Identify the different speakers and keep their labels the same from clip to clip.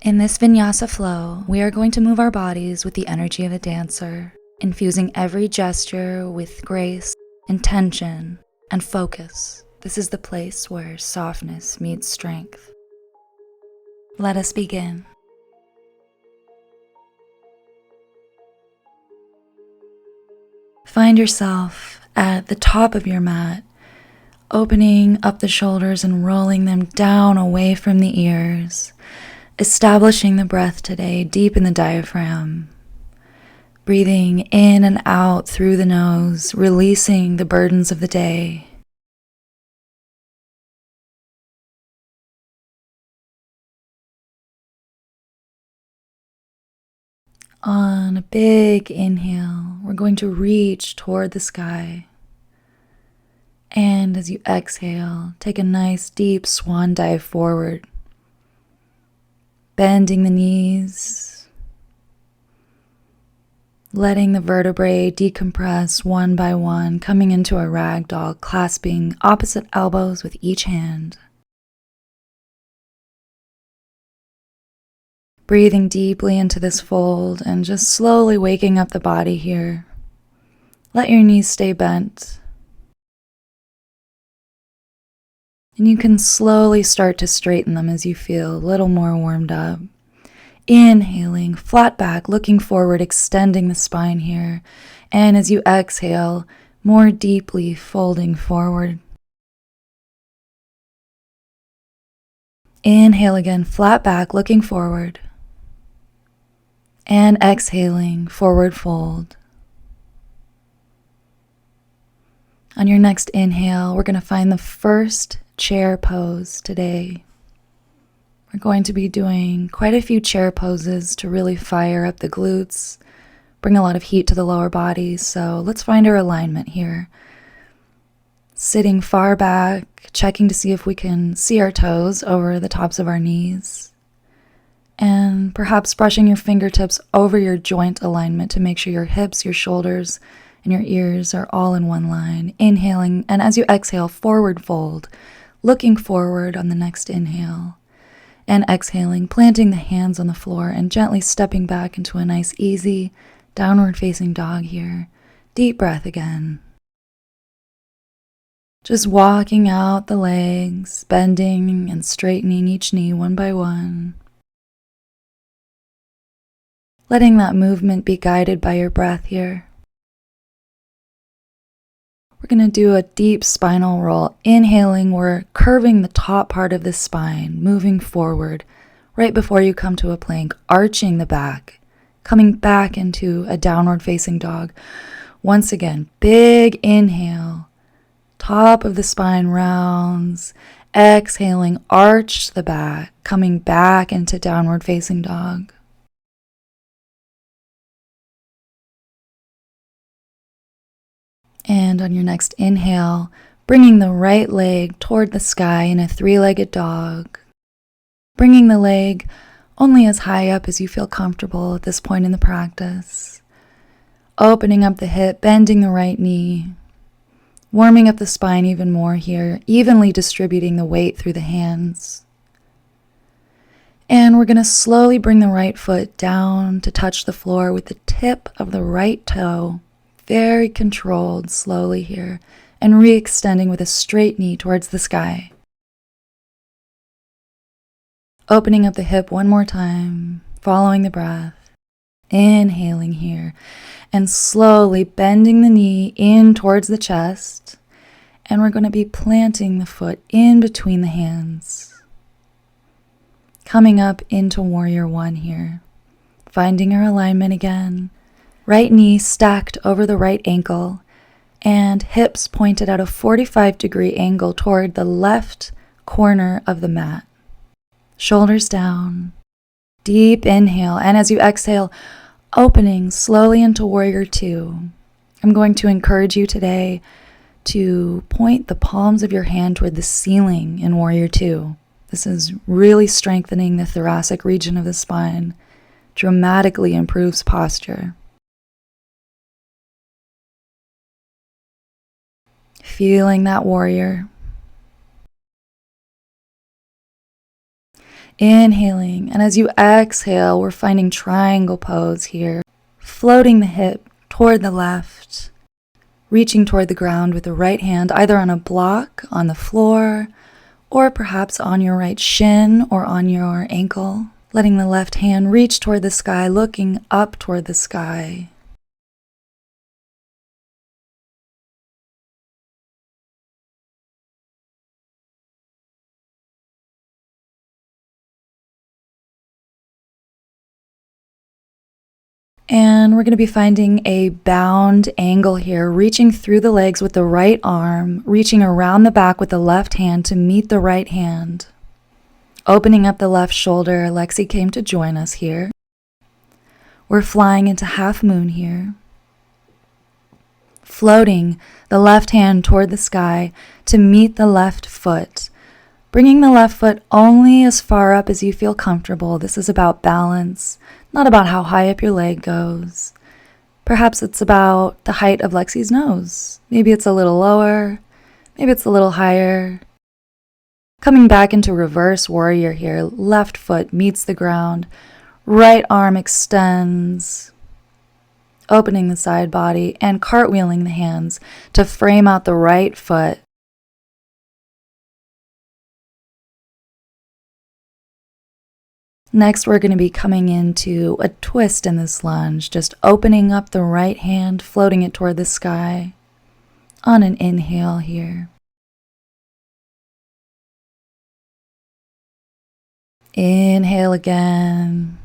Speaker 1: In this vinyasa flow, we are going to move our bodies with the energy of a dancer, infusing every gesture with grace, intention, and focus. This is the place where softness meets strength. Let us begin. Find yourself at the top of your mat, opening up the shoulders and rolling them down away from the ears, establishing the breath today deep in the diaphragm, breathing in and out through the nose, releasing the burdens of the day. On a big inhale, we're going to reach toward the sky. And as you exhale, take a nice deep swan dive forward, bending the knees, letting the vertebrae decompress one by one, coming into a ragdoll, clasping opposite elbows with each hand. Breathing deeply into this fold and just slowly waking up the body here. Let your knees stay bent. And you can slowly start to straighten them as you feel a little more warmed up. Inhaling, flat back, looking forward, extending the spine here. And as you exhale, more deeply folding forward. Inhale again, flat back, looking forward. And exhaling, forward fold. On your next inhale, we're going to find the first chair pose today. We're going to be doing quite a few chair poses to really fire up the glutes, bring a lot of heat to the lower body. So let's find our alignment here. Sitting far back, checking to see if we can see our toes over the tops of our knees. And perhaps brushing your fingertips over your joint alignment to make sure your hips, your shoulders, and your ears are all in one line. Inhaling, and as you exhale, forward fold, looking forward on the next inhale. And exhaling, planting the hands on the floor and gently stepping back into a nice, easy, downward facing dog here. Deep breath again. Just walking out the legs, bending and straightening each knee one by one. Letting that movement be guided by your breath here. We're going to do a deep spinal roll. Inhaling, we're curving the top part of the spine, moving forward right before you come to a plank, arching the back, coming back into a downward facing dog. Once again, big inhale, top of the spine rounds, exhaling, arch the back, coming back into downward facing dog. And on your next inhale, bringing the right leg toward the sky in a three-legged dog. Bringing the leg only as high up as you feel comfortable at this point in the practice. Opening up the hip, bending the right knee. Warming up the spine even more here, evenly distributing the weight through the hands. And we're going to slowly bring the right foot down to touch the floor with the tip of the right toe. Very controlled, slowly here, and re-extending with a straight knee towards the sky. Opening up the hip one more time, following the breath. Inhaling here, and slowly bending the knee in towards the chest. And we're going to be planting the foot in between the hands. Coming up into Warrior One here. Finding our alignment again. Right knee stacked over the right ankle, and hips pointed at a 45-degree angle toward the left corner of the mat. Shoulders down. Deep inhale, and as you exhale, opening slowly into Warrior Two. I'm going to encourage you today to point the palms of your hand toward the ceiling in Warrior Two. This is really strengthening the thoracic region of the spine, dramatically improves posture. Feeling that warrior. Inhaling, and as you exhale, we're finding triangle pose here, floating the hip toward the left, reaching toward the ground with the right hand, either on a block on the floor, or perhaps on your right shin or on your ankle, letting the left hand reach toward the sky, looking up toward the sky. And we're going to be finding a bound angle here, reaching through the legs with the right arm, reaching around the back with the left hand to meet the right hand. Opening up the left shoulder, Lexi came to join us here. We're flying into half moon here. Floating the left hand toward the sky to meet the left foot. Bringing the left foot only as far up as you feel comfortable. This is about balance, not about how high up your leg goes. Perhaps it's about the height of Lexi's nose. Maybe it's a little lower, maybe it's a little higher. Coming back into reverse warrior here, left foot meets the ground, right arm extends, opening the side body and cartwheeling the hands to frame out the right foot. Next, we're going to be coming into a twist in this lunge, just opening up the right hand, floating it toward the sky on an inhale here. Inhale again.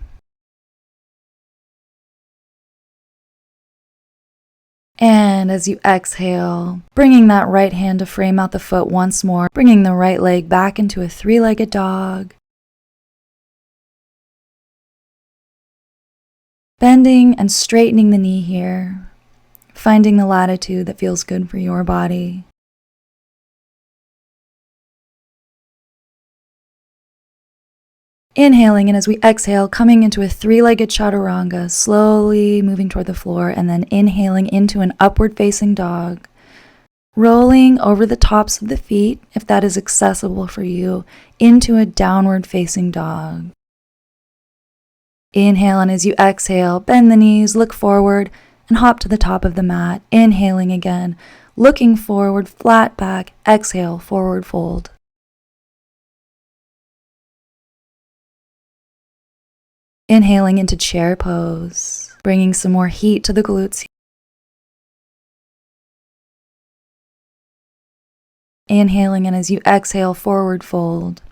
Speaker 1: And as you exhale, bringing that right hand to frame out the foot once more, bringing the right leg back into a three-legged dog. Bending and straightening the knee here, finding the latitude that feels good for your body. Inhaling, and as we exhale, coming into a three-legged chaturanga, slowly moving toward the floor, and then inhaling into an upward-facing dog. Rolling over the tops of the feet, if that is accessible for you, into a downward-facing dog. Inhale, and as you exhale, bend the knees, look forward, and hop to the top of the mat. Inhaling again, looking forward, flat back, exhale, forward fold. Inhaling into chair pose, bringing some more heat to the glutes. Inhaling, and as you exhale, forward fold.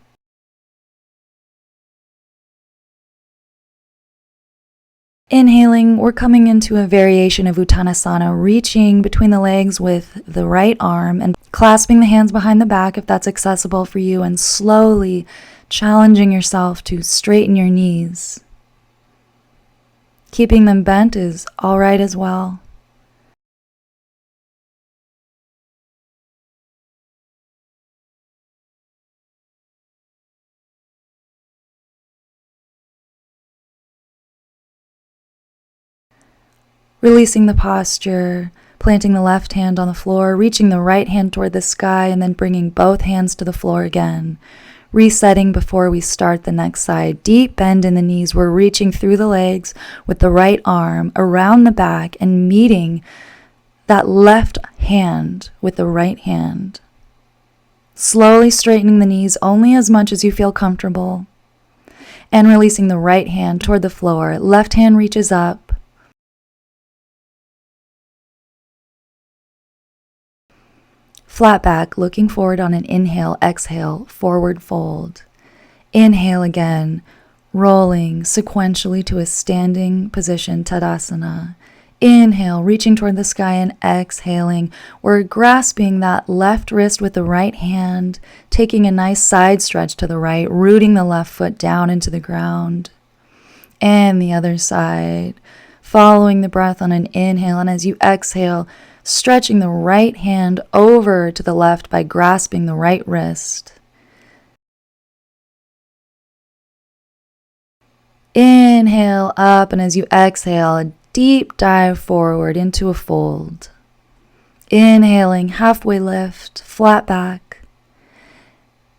Speaker 1: Inhaling, we're coming into a variation of Uttanasana, reaching between the legs with the right arm and clasping the hands behind the back if that's accessible for you, and slowly challenging yourself to straighten your knees. Keeping them bent is all right as well. Releasing the posture, planting the left hand on the floor, reaching the right hand toward the sky, and then bringing both hands to the floor again. Resetting before we start the next side. Deep bend in the knees. We're reaching through the legs with the right arm around the back and meeting that left hand with the right hand. Slowly straightening the knees only as much as you feel comfortable. And releasing the right hand toward the floor. Left hand reaches up. Flat back, looking forward on an inhale, exhale, forward fold. Inhale again, rolling sequentially to a standing position, Tadasana. Inhale, reaching toward the sky, and exhaling. We're grasping that left wrist with the right hand, taking a nice side stretch to the right, rooting the left foot down into the ground. And the other side, following the breath on an inhale, and as you exhale, stretching the right hand over to the left by grasping the right wrist. Inhale up, and as you exhale, a deep dive forward into a fold. Inhaling, halfway lift, flat back.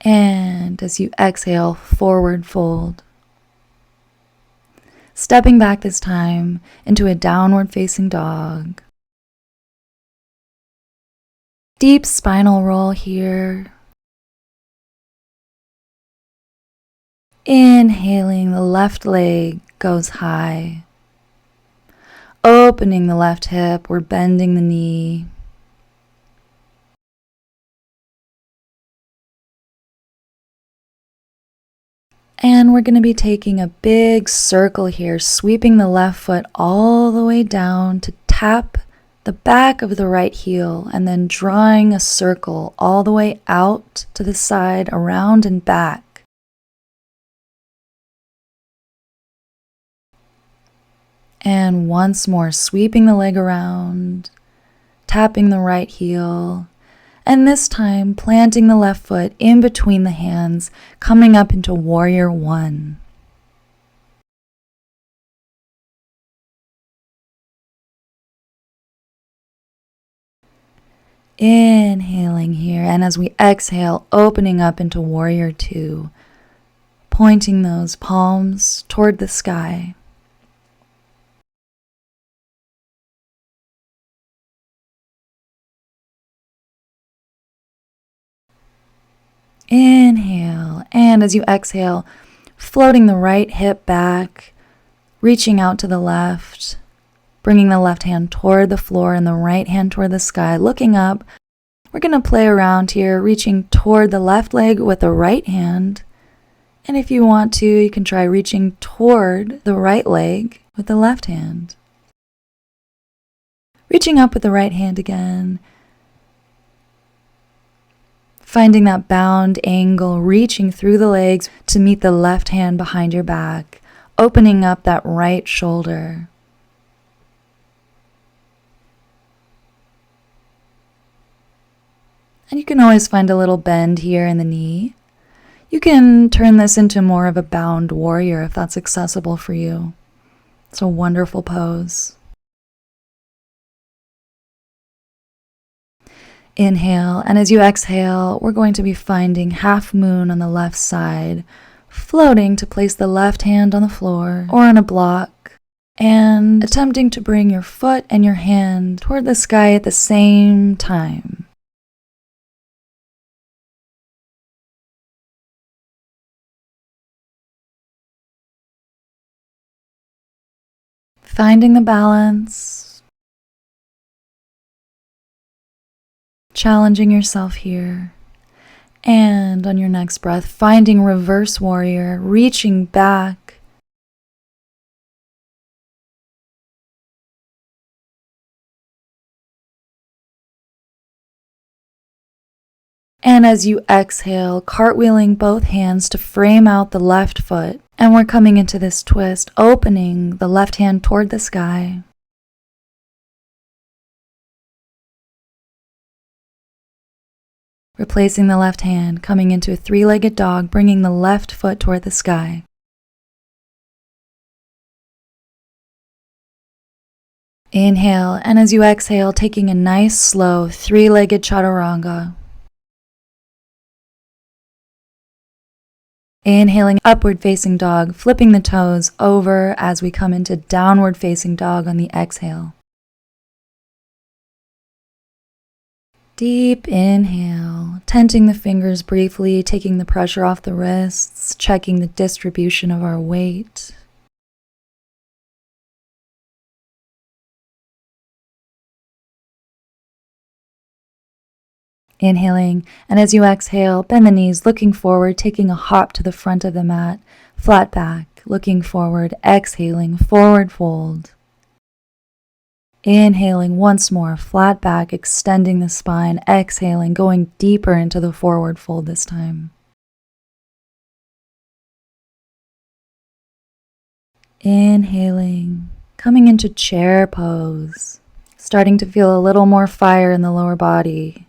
Speaker 1: And as you exhale, forward fold. Stepping back this time into a downward facing dog. Deep spinal roll here. Inhaling, the left leg goes high. Opening the left hip, we're bending the knee. And we're going to be taking a big circle here, sweeping the left foot all the way down to tap the back of the right heel, and then drawing a circle all the way out to the side, around and back. And once more, sweeping the leg around, tapping the right heel, and this time planting the left foot in between the hands, coming up into Warrior One. Inhaling here, and as we exhale, opening up into Warrior Two, pointing those palms toward the sky. Inhale, and as you exhale, floating the right hip back, reaching out to the left, bringing the left hand toward the floor and the right hand toward the sky, looking up. We're going to play around here, reaching toward the left leg with the right hand. And if you want to, you can try reaching toward the right leg with the left hand. Reaching up with the right hand again. Finding that bound angle, reaching through the legs to meet the left hand behind your back, opening up that right shoulder. And you can always find a little bend here in the knee. You can turn this into more of a bound warrior if that's accessible for you. It's a wonderful pose. Inhale, and as you exhale, we're going to be finding half moon on the left side, floating to place the left hand on the floor or on a block, and attempting to bring your foot and your hand toward the sky at the same time. Finding the balance. Challenging yourself here, and on your next breath, finding reverse warrior, reaching back, and as you exhale, cartwheeling both hands to frame out the left foot, and we're coming into this twist, opening the left hand toward the sky. Replacing the left hand, coming into a three-legged dog, bringing the left foot toward the sky. Inhale, and as you exhale, taking a nice, slow, three-legged chaturanga. Inhaling, upward facing dog, flipping the toes over as we come into downward facing dog on the exhale. Deep inhale, tenting the fingers briefly, taking the pressure off the wrists, checking the distribution of our weight. Inhaling, and as you exhale, bend the knees, looking forward, taking a hop to the front of the mat, flat back, looking forward, exhaling, forward fold. Inhaling once more, flat back, extending the spine, exhaling, going deeper into the forward fold this time. Inhaling, coming into chair pose, starting to feel a little more fire in the lower body.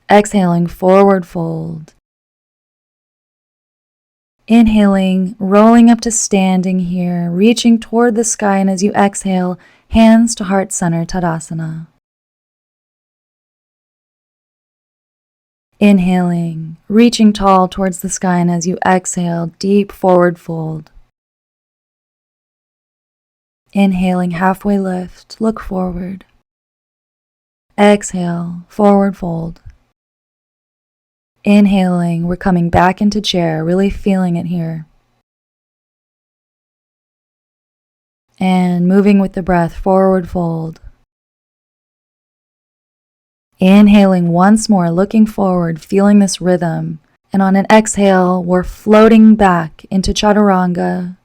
Speaker 1: Exhaling, forward fold. Inhaling, rolling up to standing here, reaching toward the sky, and as you exhale, hands to heart center, Tadasana. Inhaling, reaching tall towards the sky, and as you exhale, deep forward fold. Inhaling, halfway lift, look forward. Exhale, forward fold. Inhaling, we're coming back into chair, really feeling it here. And moving with the breath, forward fold. Inhaling once more, looking forward, feeling this rhythm. And on an exhale, we're floating back into chaturanga,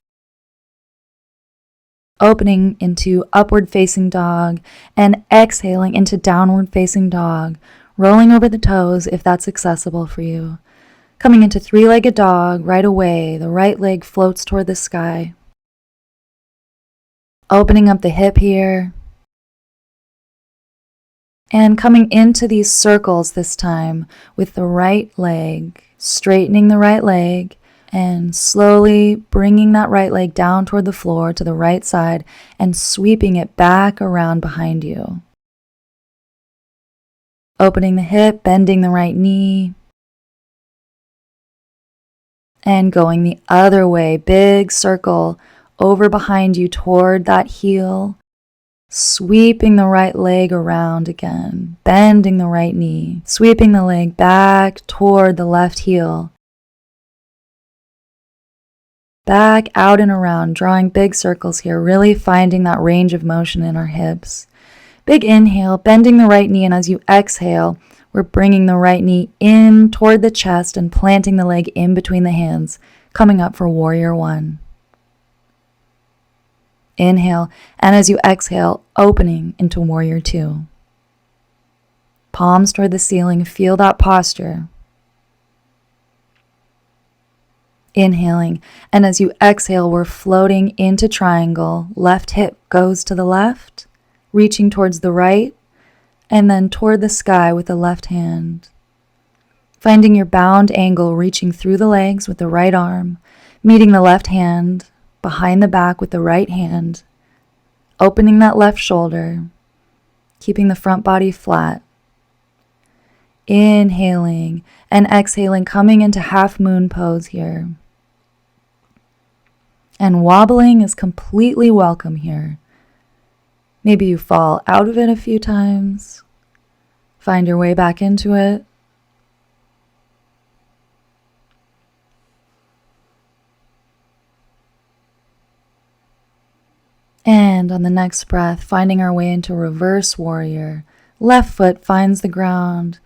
Speaker 1: opening into upward facing dog, and exhaling into downward facing dog, rolling over the toes if that's accessible for you. Coming into three-legged dog right away, the right leg floats toward the sky. Opening up the hip here. And coming into these circles this time with the right leg, straightening the right leg, and slowly bringing that right leg down toward the floor to the right side and sweeping it back around behind you. Opening the hip, bending the right knee, and going the other way, big circle over behind you toward that heel, sweeping the right leg around again, bending the right knee, sweeping the leg back toward the left heel, back out and around, drawing big circles here, really finding that range of motion in our hips. Big inhale, bending the right knee, and as you exhale, we're bringing the right knee in toward the chest and planting the leg in between the hands, coming up for warrior one. Inhale, and as you exhale, opening into warrior two. Palms toward the ceiling, feel that posture. Inhaling, and as you exhale, we're floating into triangle. Left hip goes to the left, reaching towards the right, and then toward the sky with the left hand. Finding your bound angle, reaching through the legs with the right arm, meeting the left hand behind the back with the right hand, opening that left shoulder, keeping the front body flat. Inhaling and exhaling, coming into half moon pose here. And wobbling is completely welcome here. Maybe you fall out of it a few times, find your way back into it. And on the next breath, finding our way into reverse warrior. Left foot finds the ground,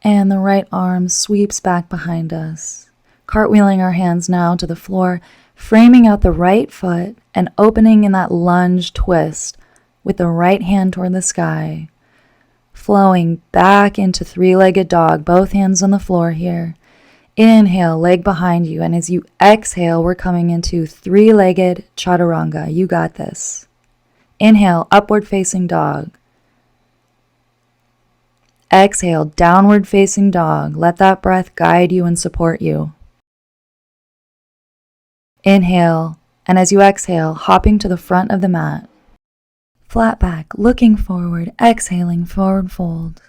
Speaker 1: and the right arm sweeps back behind us. Cartwheeling our hands now to the floor, framing out the right foot and opening in that lunge twist with the right hand toward the sky. Flowing back into three-legged dog, both hands on the floor here. Inhale, leg behind you, and as you exhale, we're coming into three-legged chaturanga. You got this. Inhale, upward facing dog. Exhale, downward facing dog. Let that breath guide you and support you. Inhale, and as you exhale, hopping to the front of the mat. Flat back, looking forward, exhaling, forward fold.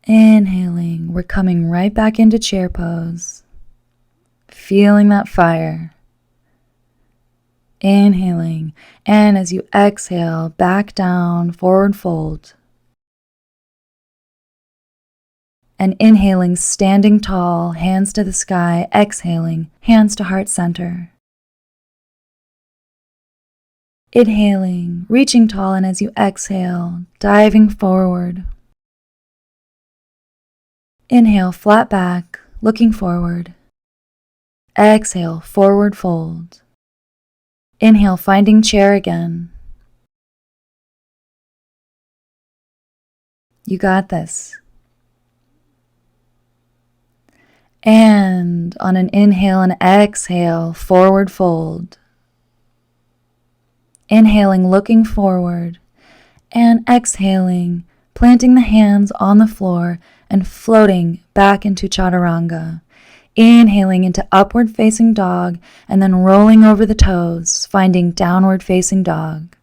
Speaker 1: Inhaling, we're coming right back into chair pose. Feeling that fire. Inhaling, and as you exhale, back down, forward fold. And inhaling, standing tall, hands to the sky, exhaling, hands to heart center. Inhaling, reaching tall, and as you exhale, diving forward. Inhale, flat back, looking forward. Exhale, forward fold. Inhale, finding chair again. You got this. And on an inhale and exhale, forward fold. Inhaling, looking forward, and exhaling, planting the hands on the floor and floating back into chaturanga. Inhaling into upward facing dog and then rolling over the toes, finding downward facing dog.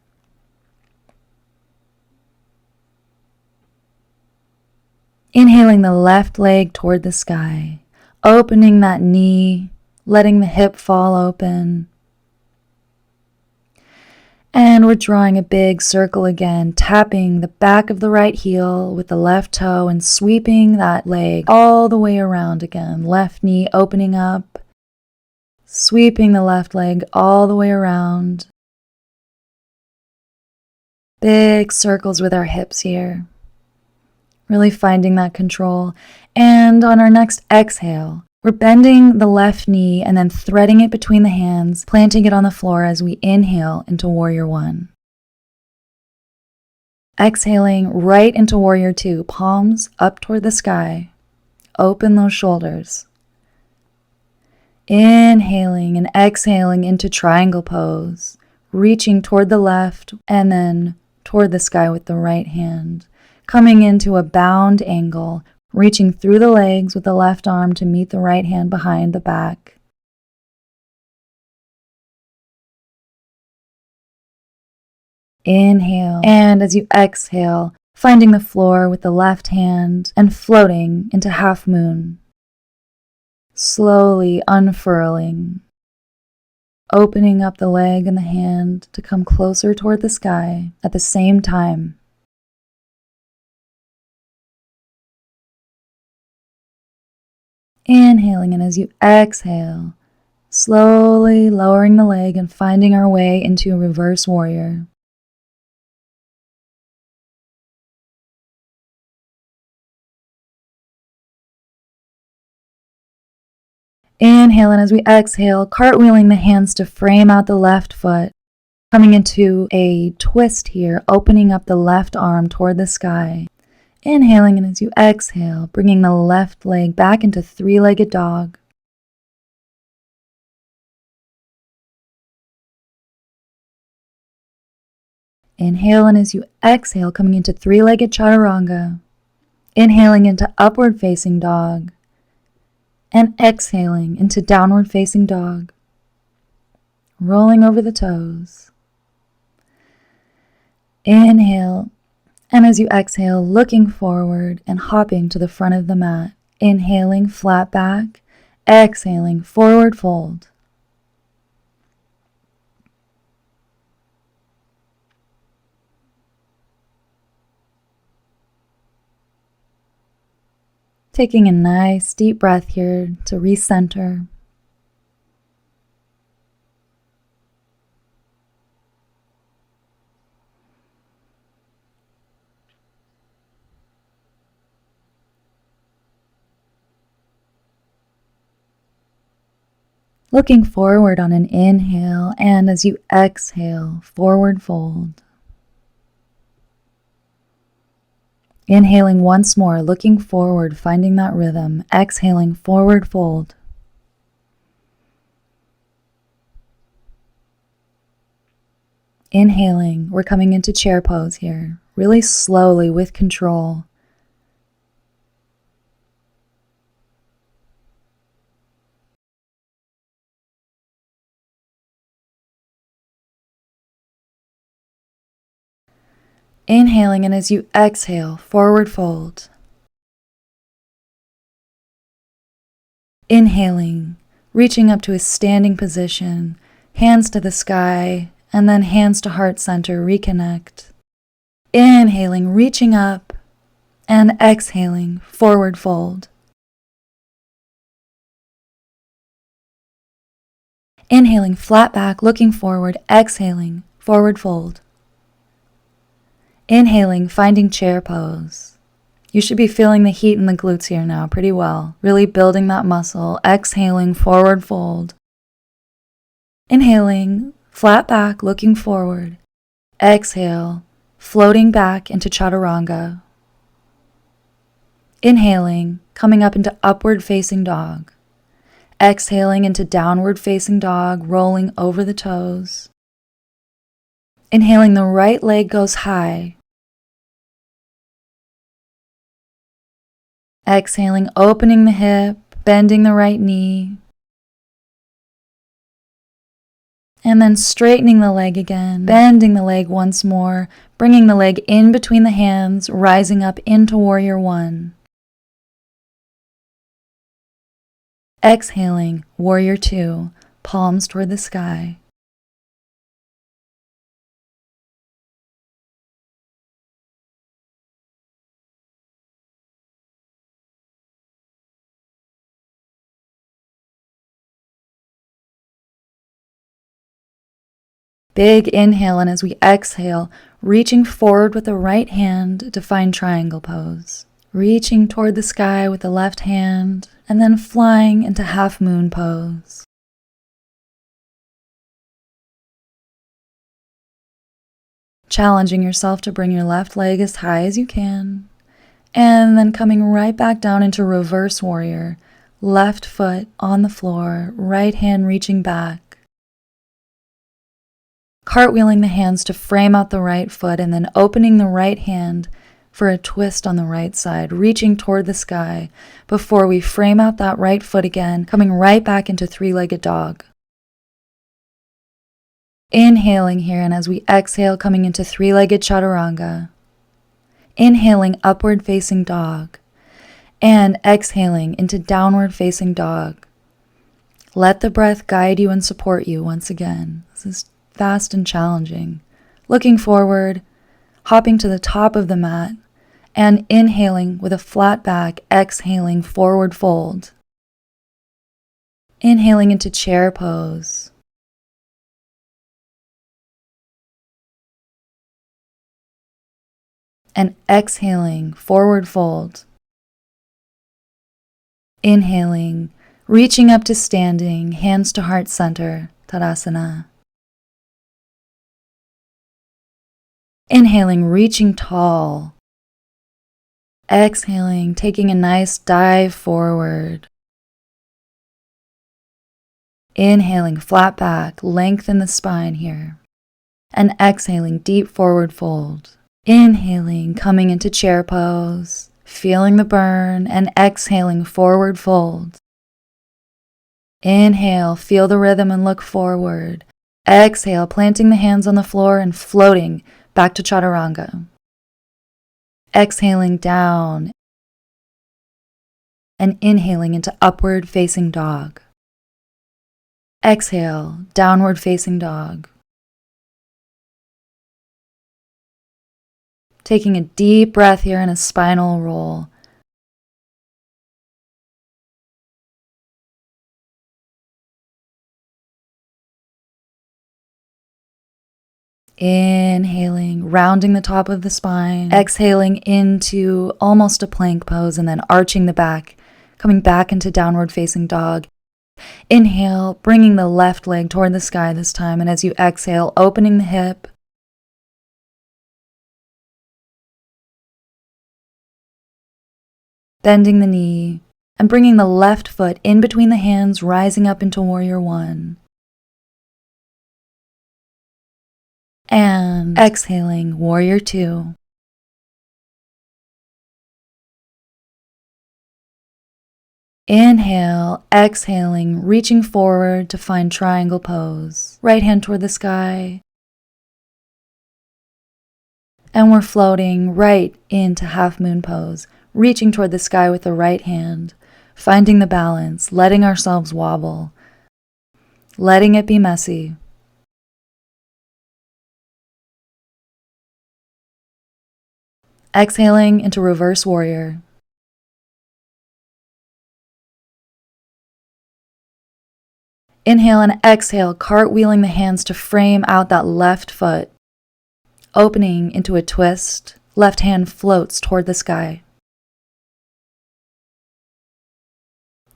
Speaker 1: Inhaling the left leg toward the sky, opening that knee, letting the hip fall open. And we're drawing a big circle again, tapping the back of the right heel with the left toe and sweeping that leg all the way around again. Left knee opening up, sweeping the left leg all the way around. Big circles with our hips here. Really finding that control. And on our next exhale, we're bending the left knee and then threading it between the hands, planting it on the floor as we inhale into Warrior One. Exhaling right into Warrior Two, palms up toward the sky. Open those shoulders. Inhaling and exhaling into Triangle Pose, reaching toward the left and then toward the sky with the right hand. Coming into a bound angle, reaching through the legs with the left arm to meet the right hand behind the back. Inhale, and as you exhale, finding the floor with the left hand and floating into Half Moon. Slowly unfurling, opening up the leg and the hand to come closer toward the sky at the same time. Inhaling, and as you exhale, slowly lowering the leg and finding our way into a Reverse Warrior. Inhale, and as we exhale, cartwheeling the hands to frame out the left foot, coming into a twist here, opening up the left arm toward the sky. Inhaling, and as you exhale, bringing the left leg back into Three-Legged Dog. Inhale, and as you exhale, coming into Three-Legged Chaturanga. Inhaling into Upward Facing Dog. And exhaling into Downward Facing Dog. Rolling over the toes. Inhale. And as you exhale, looking forward and hopping to the front of the mat. Inhaling, flat back. Exhaling, forward fold. Taking a nice deep breath here to recenter. Looking forward on an inhale, and as you exhale, forward fold. Inhaling once more, looking forward, finding that rhythm. Exhaling, forward fold. Inhaling, we're coming into chair pose here, really slowly with control. Inhaling, and as you exhale, forward fold. Inhaling, reaching up to a standing position, hands to the sky, and then hands to heart center, reconnect. Inhaling, reaching up, and exhaling, forward fold. Inhaling, flat back, looking forward, exhaling, forward fold. Inhaling, finding chair pose. You should be feeling the heat in the glutes here now pretty well, really building that muscle. Exhaling, forward fold. Inhaling, flat back, looking forward. Exhale, floating back into Chaturanga. Inhaling, coming up into Upward Facing Dog. Exhaling into Downward Facing Dog, rolling over the toes. Inhaling, the right leg goes high. Exhaling, opening the hip, bending the right knee. And then straightening the leg again, bending the leg once more, bringing the leg in between the hands, rising up into Warrior One. Exhaling, warrior two, palms toward the sky. Big inhale, and as we exhale, reaching forward with the right hand to find triangle pose. Reaching toward the sky with the left hand, and then flying into half moon pose. Challenging yourself to bring your left leg as high as you can, and then coming right back down into reverse warrior. Left foot on the floor, right hand reaching back. Cartwheeling the hands to frame out the right foot, and then opening the right hand for a twist on the right side, reaching toward the sky before we frame out that right foot again, coming right back into three-legged dog. Inhaling here, and as we exhale, coming into three-legged chaturanga. Inhaling, upward facing dog, and exhaling into downward facing dog. Let the breath guide you and support you once again. This is fast and challenging. Looking forward, hopping to the top of the mat, and inhaling with a flat back, exhaling forward fold. Inhaling into chair pose. And exhaling forward fold. Inhaling, reaching up to standing, hands to heart center, Tadasana. Inhaling, reaching tall. Exhaling, taking a nice dive forward. Inhaling, flat back, lengthen the spine here. And exhaling, deep forward fold. Inhaling, coming into chair pose, feeling the burn, and exhaling, forward fold. Inhale, feel the rhythm and look forward. Exhale, planting the hands on the floor and floating back to chaturanga. Exhaling down and inhaling into upward facing dog. Exhale, downward facing dog. Taking a deep breath here in a spinal roll. Inhaling, rounding the top of the spine. Exhaling into almost a plank pose and then arching the back, coming back into downward facing dog. Inhale, bringing the left leg toward the sky this time, and as you exhale, opening the hip. Bending the knee, and bringing the left foot in between the hands, rising up into warrior one. And exhaling, warrior two. Inhale, exhaling, reaching forward to find triangle pose. Right hand toward the sky. And we're floating right into half moon pose, reaching toward the sky with the right hand, finding the balance, letting ourselves wobble, letting it be messy. Exhaling into reverse warrior. Inhale and exhale, cartwheeling the hands to frame out that left foot. Opening into a twist, left hand floats toward the sky.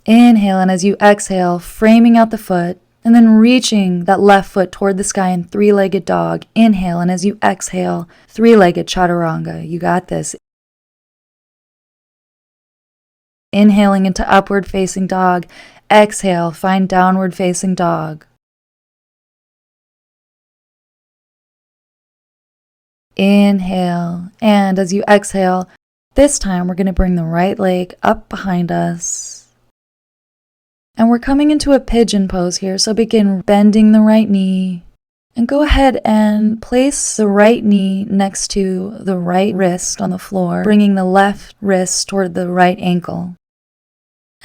Speaker 1: Inhale, and as you exhale, framing out the foot, and then reaching that left foot toward the sky in three-legged dog. Inhale, and as you exhale, three-legged chaturanga. You got this. Inhaling into upward facing dog. Exhale, find downward facing dog. Inhale, and as you exhale, this time we're going to bring the right leg up behind us. And we're coming into a pigeon pose here, so begin bending the right knee. And go ahead and place the right knee next to the right wrist on the floor, bringing the left wrist toward the right ankle.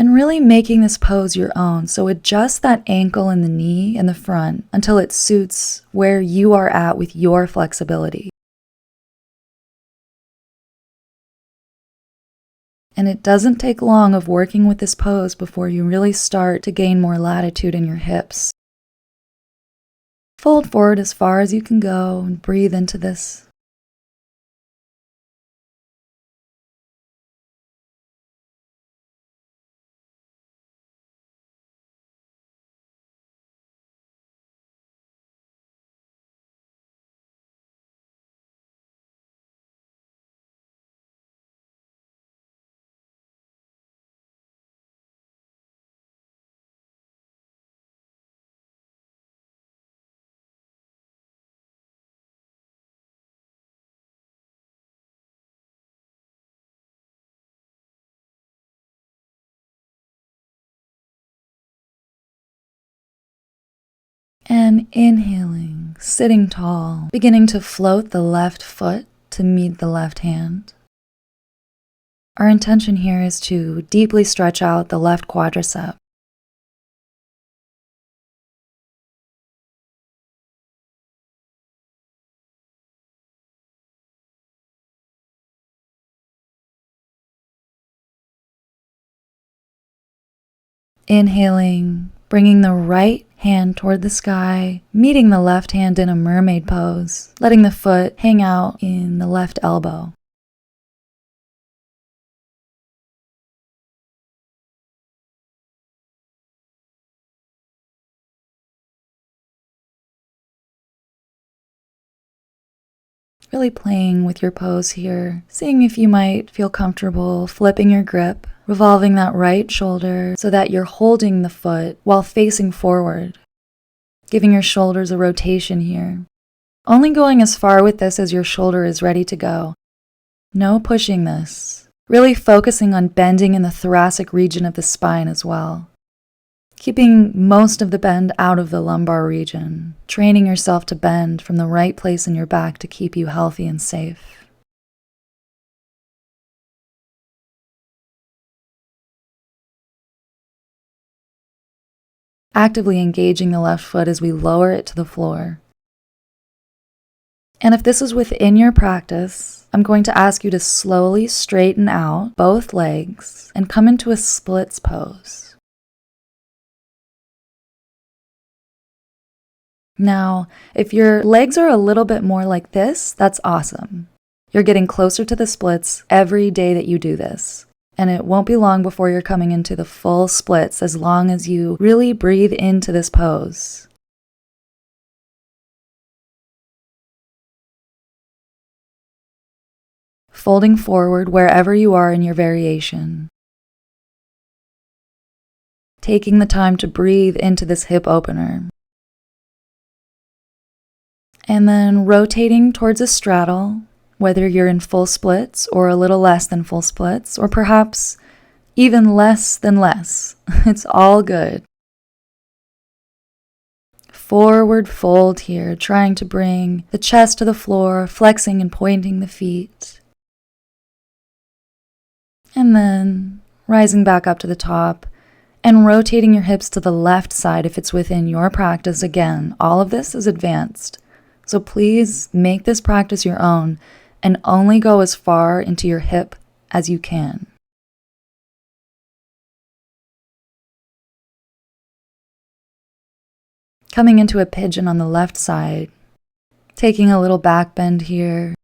Speaker 1: And really making this pose your own. So adjust that ankle and the knee and the front until it suits where you are at with your flexibility. And it doesn't take long of working with this pose before you really start to gain more latitude in your hips. Fold forward as far as you can go and breathe into this. And inhaling, sitting tall, beginning to float the left foot to meet the left hand. Our intention here is to deeply stretch out the left quadricep. Inhaling, bringing the right hand toward the sky, meeting the left hand in a mermaid pose, letting the foot hang out in the left elbow. Really playing with your pose here, seeing if you might feel comfortable flipping your grip, revolving that right shoulder so that you're holding the foot while facing forward, giving your shoulders a rotation here. Only going as far with this as your shoulder is ready to go. No pushing this. Really focusing on bending in the thoracic region of the spine as well. Keeping most of the bend out of the lumbar region, training yourself to bend from the right place in your back to keep you healthy and safe. Actively engaging the left foot as we lower it to the floor. And if this is within your practice, I'm going to ask you to slowly straighten out both legs and come into a splits pose. Now, if your legs are a little bit more like this, that's awesome. You're getting closer to the splits every day that you do this. And it won't be long before you're coming into the full splits as long as you really breathe into this pose. Folding forward wherever you are in your variation. Taking the time to breathe into this hip opener. And then rotating towards a straddle, whether you're in full splits or a little less than full splits, or perhaps even less than less. It's all good. Forward fold here, trying to bring the chest to the floor, flexing and pointing the feet. And then rising back up to the top and rotating your hips to the left side if it's within your practice. Again, all of this is advanced. So please make this practice your own and only go as far into your hip as you can. Coming into a pigeon on the left side, taking a little back bend here,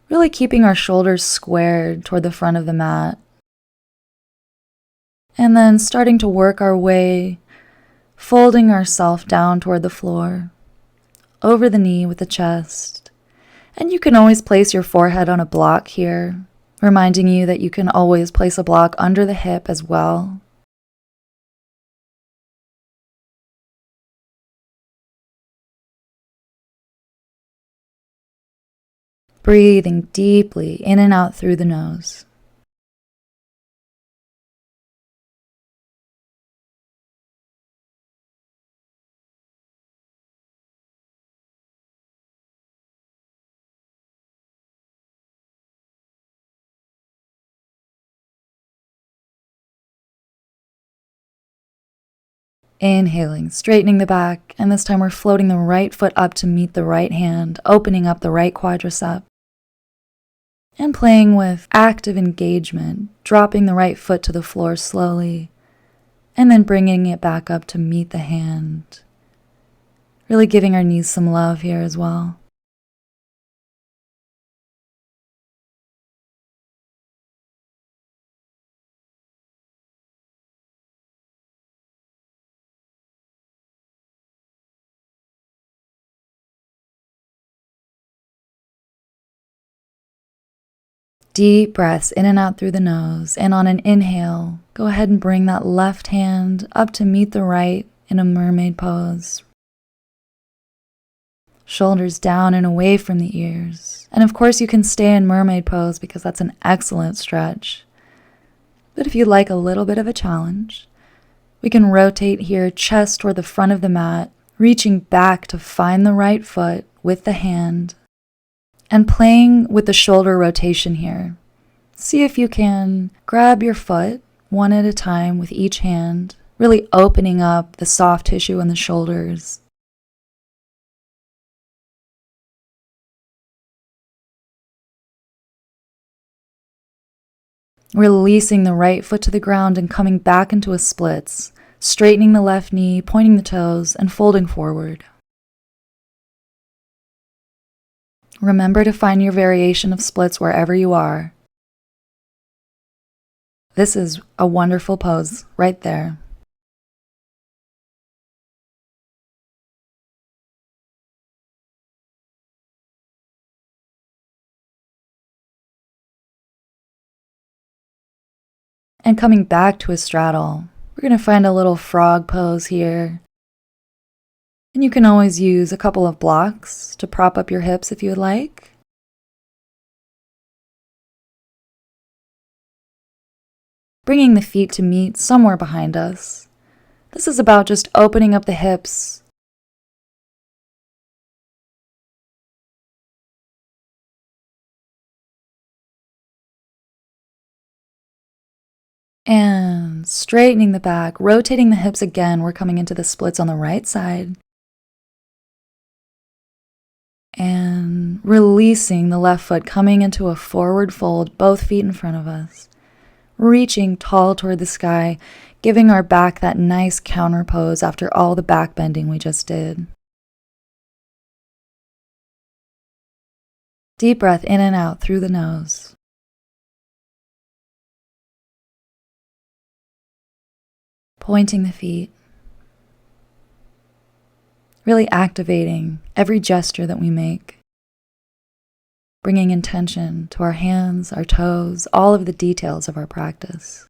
Speaker 1: really keeping our shoulders squared toward the front of the mat. And then starting to work our way, folding ourselves down toward the floor, over the knee with the chest. And you can always place your forehead on a block here, reminding you that you can always place a block under the hip as well. Breathing deeply in and out through the nose. Inhaling, straightening the back, and this time we're floating the right foot up to meet the right hand, opening up the right quadricep. And playing with active engagement, dropping the right foot to the floor slowly, and then bringing it back up to meet the hand. Really giving our knees some love here as well. Deep breaths in and out through the nose, and on an inhale, go ahead and bring that left hand up to meet the right in a mermaid pose. Shoulders down and away from the ears. And of course you can stay in mermaid pose because that's an excellent stretch. But if you'd like a little bit of a challenge, we can rotate here, chest toward the front of the mat, reaching back to find the right foot with the hand, and playing with the shoulder rotation here. See if you can grab your foot one at a time with each hand, really opening up the soft tissue in the shoulders. Releasing the right foot to the ground and coming back into a splits, straightening the left knee, pointing the toes, and folding forward. Remember to find your variation of splits wherever you are. This is a wonderful pose right there. And coming back to a straddle, we're going to find a little frog pose here. And you can always use a couple of blocks to prop up your hips if you would like. Bringing the feet to meet somewhere behind us. This is about just opening up the hips. And straightening the back, rotating the hips again. We're coming into the splits on the right side. And releasing the left foot, coming into a forward fold, both feet in front of us. Reaching tall toward the sky, giving our back that nice counter pose after all the back bending we just did. Deep breath in and out through the nose. Pointing the feet. Really activating every gesture that we make. Bringing intention to our hands, our toes, all of the details of our practice.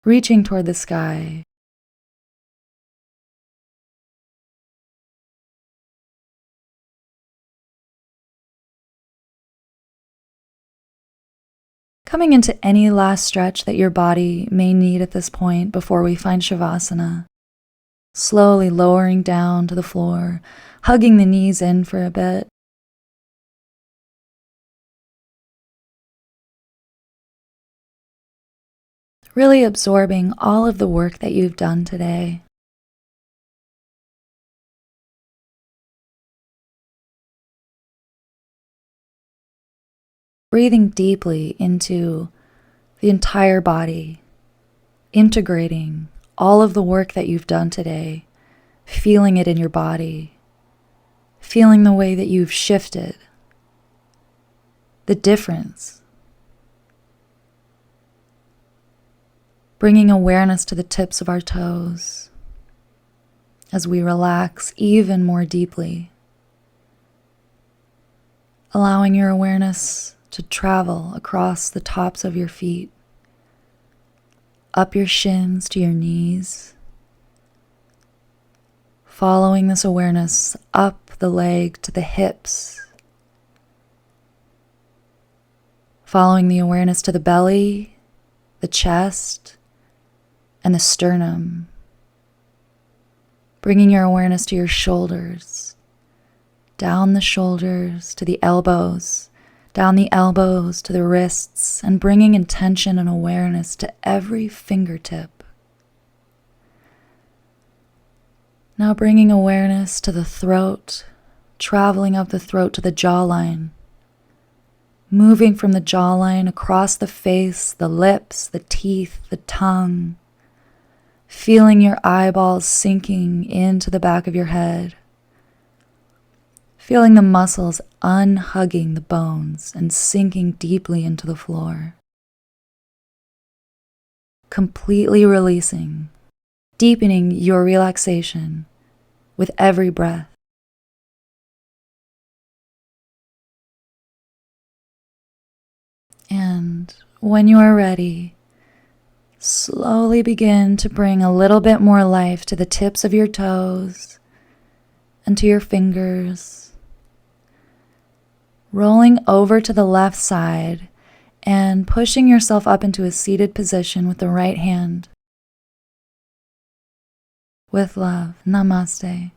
Speaker 1: Reaching toward the sky. Coming into any last stretch that your body may need at this point before we find Shavasana. Slowly lowering down to the floor, hugging the knees in for a bit. Really absorbing all of the work that you've done today. Breathing deeply into the entire body, integrating all of the work that you've done today, feeling it in your body, feeling the way that you've shifted, the difference. Bringing awareness to the tips of our toes as we relax even more deeply. Allowing your awareness to travel across the tops of your feet, up your shins to your knees, following this awareness up the leg to the hips, following the awareness to the belly, the chest, and the sternum, bringing your awareness to your shoulders, down the shoulders to the elbows, down the elbows to the wrists, and bringing intention and awareness to every fingertip. Now bringing awareness to the throat, traveling up the throat to the jawline, moving from the jawline across the face, the lips, the teeth, the tongue, feeling your eyeballs sinking into the back of your head, feeling the muscles unhugging the bones and sinking deeply into the floor. Completely releasing, deepening your relaxation with every breath. And when you are ready, slowly begin to bring a little bit more life to the tips of your toes and to your fingers, rolling over to the left side and pushing yourself up into a seated position with the right hand. With love, namaste.